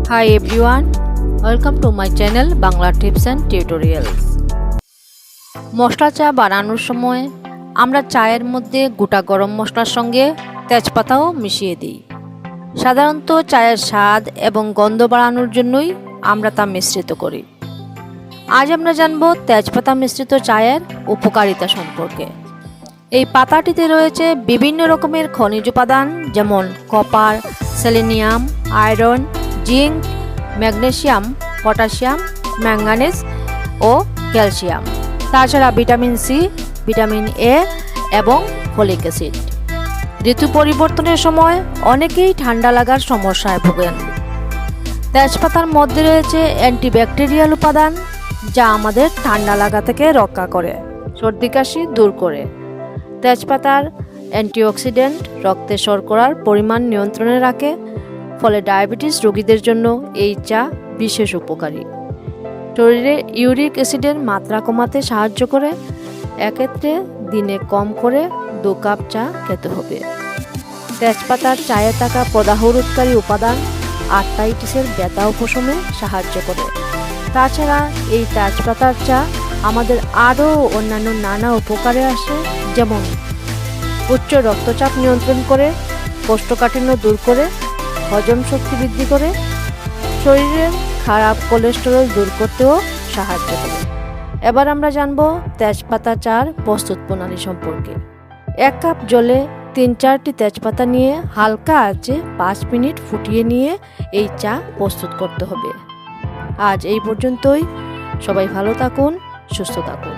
Hi everyone, welcome to my channel Bangla Tips and Tutorials. মশলা চা বানানোর সময় আমরা চায়ের মধ্যে গোটা গরম মশলার সঙ্গে তেজপাতাও মিশিয়ে দিই। সাধারণত চায়ের স্বাদ এবং গন্ধ বাড়ানোর জন্যই আমরা তা মিশ্রিত করি। আজ আমরা জানব তেজপাতা মিশ্রিত চায়ের উপকারিতা সম্পর্কে। এই পাতাটিতে রয়েছে বিভিন্ন রকমের খনিজ উপাদান যেমন copper, selenium, iron, zinc, magnesium, potassium, manganese ও ক্যালসিয়াম। তাছাড়া ভিটামিন সি, ভিটামিন এ এবং ফলিক অ্যাসিড। ঋতু পরিবর্তনের সময় অনেকেই ঠান্ডা লাগার সমস্যায় ভোগেন। তেজপাতার মধ্যে রয়েছে অ্যান্টিব্যাকটেরিয়াল উপাদান যা আমাদের ঠান্ডা লাগা থেকে রক্ষা করে, সর্দি কাশি দূর করে। তেজপাতার অ্যান্টিঅক্সিডেন্ট রক্তে শর্করার পরিমাণ নিয়ন্ত্রণে রাখে, ফলে ডায়াবেটিস রোগীদের জন্য এই চা বিশেষ উপকারী। শরীরে ইউরিক অ্যাসিডের মাত্রা কমাতে সাহায্য করে। এক্ষেত্রে দিনে কম করে 2 কাপ চা খেতে হবে। তেজপাতার চায়ে থাকা প্রদাহ রোধকারী উপাদান আর্থ্রাইটিসের ব্যথা উপশমে সাহায্য করে। তাছাড়া এই তেজপাতার চা আমাদের আরও অন্যান্য নানা উপকারে আসে, যেমন উচ্চ রক্তচাপ নিয়ন্ত্রণ করে, কোষ্ঠকাঠিন্য দূর করে, হজম শক্তি বৃদ্ধি করে, শরীরের খারাপ কোলেস্টেরল দূর করতেও সাহায্য করে। এবার আমরা জানব তেজপাতা চার প্রস্তুত প্রণালী সম্পর্কে। 1 কাপ জলে 3-4টি তেজপাতা নিয়ে হালকা আঁচে 5 মিনিট ফুটিয়ে নিয়ে এই চা প্রস্তুত করতে হবে। আজ এই পর্যন্তই। সবাই ভালো থাকুন, সুস্থ থাকুন।